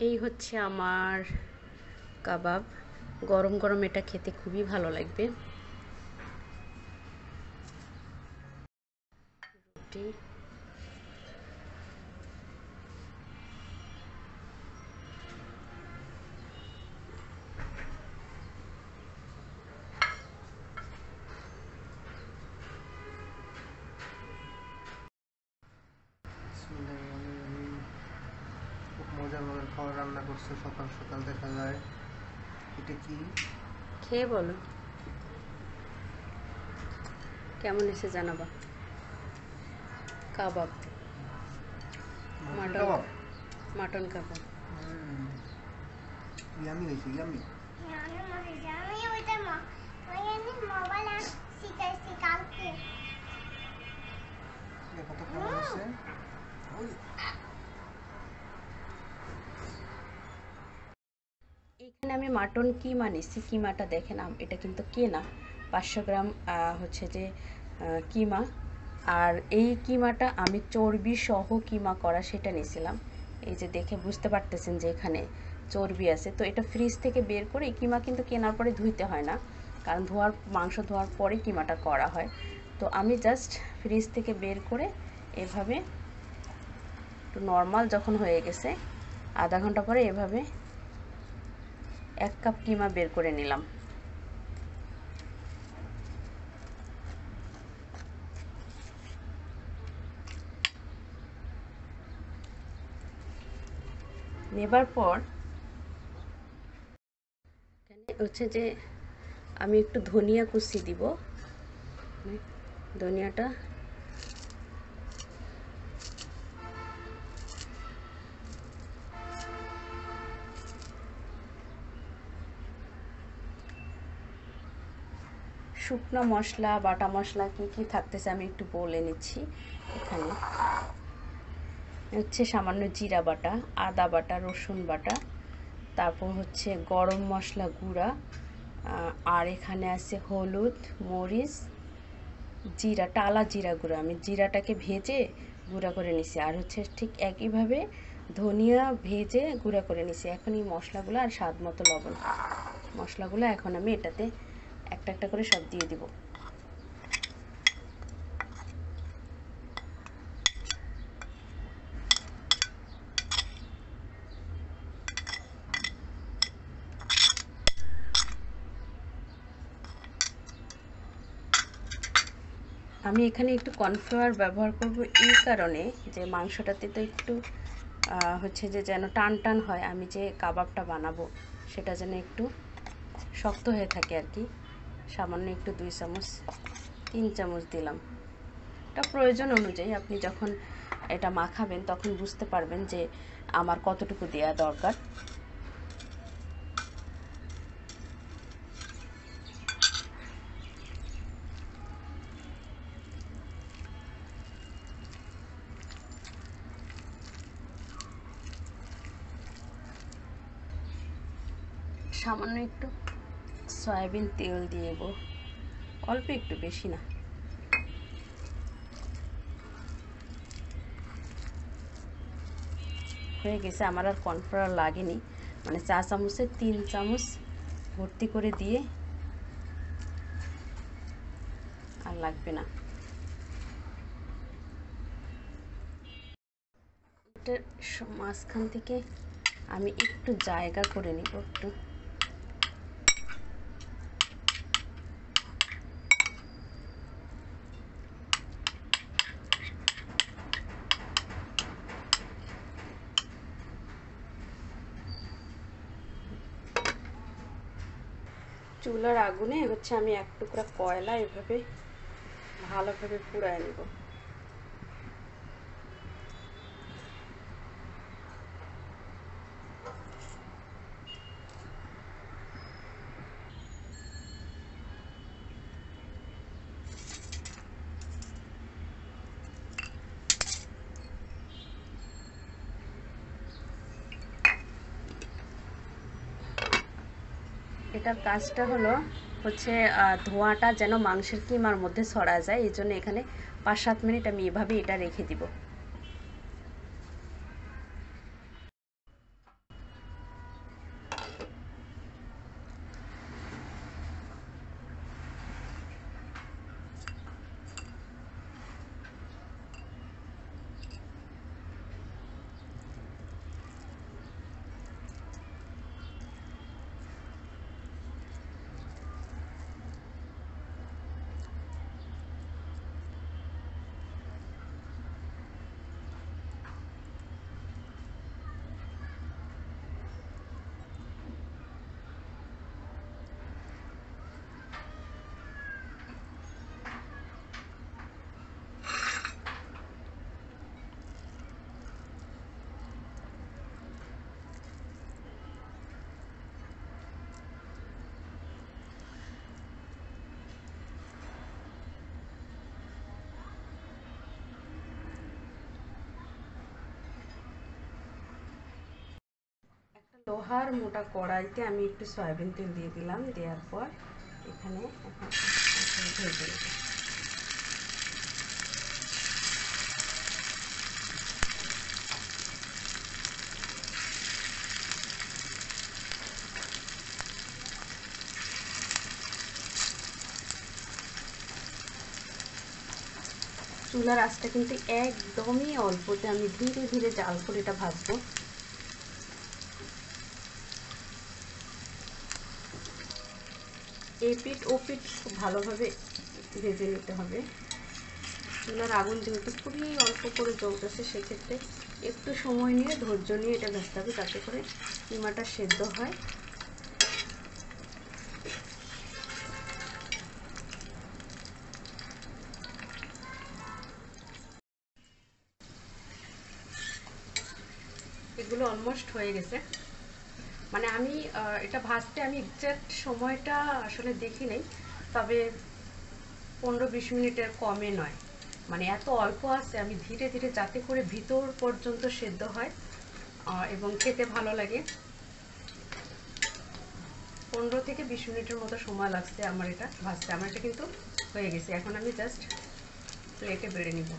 এই হচ্ছে আমার কাবাব। গরম গরম এটা খেতে খুবই ভালো লাগবে। রুটি, বিসমিল্লাহিররহমানিররহিম। খুব মজার মজার খাবার রান্না করছে সকাল সকাল দেখা যায়। এটা কি? খেয়ে বলো কেমন এসে জানাবা। কাবাব, মাংসের মাটন কাবাব। মাটন কাবাব। ইয়ামি হয়েছে, ইয়ামি। দেখো তো কেমন হয়েছে। ওই এখানে আমি মাটন কিমা নিচ্ছি। কিমাটা দেখেন, এটা কিন্তু কেনা 500 গ্রাম হচ্ছে যে কিমা। আর এই কিমাটা আমি চর্বি সহ কিমা করা সেটা নিয়েছিলাম। এই যে দেখে বুঝতে পারতেছেন যে এখানে চর্বি আছে। তো এটা ফ্রিজ থেকে বের করে, কিমা কিন্তু কেনার পরে ধুইতে হয় না, কারণ মাংস ধোয়ার পরে কিমাটা করা হয়। তো আমি জাস্ট ফ্রিজ থেকে বের করে এভাবে একটু নর্মাল যখন হয়ে গেছে, আধা ঘন্টা পরে এভাবে 1 কাপ কিমা বের করে নিলাম। নেবার পর হচ্ছে যে আমি একটু ধনিয়া কুচি দিব। ধনিয়াটা শুকনো মশলা, বাটা মশলা কি কি থাকতেছে আমি একটু বলে নিচ্ছি। এখানে হচ্ছে সামান্য জিরা বাটা, আদা বাটা, রসুন বাটা, তারপর হচ্ছে গরম মশলা গুঁড়া, আর এখানে আছে হলুদ, মরিচ, জিরা, টালা জিরা গুঁড়া। আমি জিরাটাকে ভেজে গুঁড়া করে নিছি। আর হচ্ছে ঠিক একইভাবে ধনিয়া ভেজে গুঁড়া করে নিছি। এখন এই মশলাগুলো আর স্বাদ মতো লবণ, মশলাগুলো এখন আমি এটাতে একটা একটা করে সব দিয়ে দিব। আমি এখানে একটু কর্নফ্লাওয়ার ব্যবহার করব এই কারণে যে মাংসটাতে তো একটু হচ্ছে যে যেন টান টান হয়, আমি যে কাবাবটা বানাবো সেটা যেন একটু শক্ত হয়ে থাকে আর কি। সামান্য একটু 2 চামচ 3 চামচ দিলাম। এটা প্রয়োজন অনুযায়ী, আপনি যখন এটা মাখাবেন তখন বুঝতে পারবেন যে আমার কতটুকু দেওয়া দরকার। সামান্য একটু সয়াবিন তেল দিয়ে দেবো, অল্প একটু, বেশি না। হয়ে গেছে, আমার আর কর্নফ্লাওয়ার লাগেনি। মানে 4 চামচে 3 চামচ ভর্তি করে দিয়ে আর লাগবে না। এটার মাঝখান থেকে আমি একটু জায়গা করে নিব একটু। চুলার আগুনে হচ্ছে আমি 1 টুকরা কয়লা এভাবে ভালোভাবে পুড়ায় নেব। এটার কাজটা হলো হচ্ছে ধোঁয়াটা যেন মাংসের কিমার মধ্যে ছড়া যায়, এই জন্য এখানে 5-7 মিনিট আমি এভাবে এটা রেখে দিব। লোহার মোটা কড়াইতে আমি একটু সয়াবিন তেল দিয়ে দিলাম, দেওয়ার পর এখানে এখন ভেজে নেব। চুলার আঁচটা কিন্তু একদমই অল্পতে, আমি ধীরে ধীরে জাল করে এটা ভাজবো। এপিঠ ওপিঠ খুব ভালোভাবে ভেজে নিতে হবে। চুলার আগুন যেহেতু খুবই অল্প করে জ্বলতেছে, সেক্ষেত্রে একটু সময় নিয়ে ধৈর্য নিয়ে এটা ভাজতে হবে, যাতে করে কিমাটা সেদ্ধ হয়। এগুলো অলমোস্ট হয়ে গেছে। মানে আমি এটা ভাজতে আমি এক্সাক্ট সময়টা আসলে দেখি নাই, তবে 15-20 মিনিটের কমে নয়। মানে এত অল্প আছে, আমি ধীরে ধীরে যাতে করে ভিতর পর্যন্ত সেদ্ধ হয় এবং খেতে ভালো লাগে। 15-20 মিনিটের মতো সময় লাগছে আমার এটা ভাজতে। আমার এটা কিন্তু হয়ে গেছে। এখন আমি জাস্ট প্লেটে বেড়ে নিব।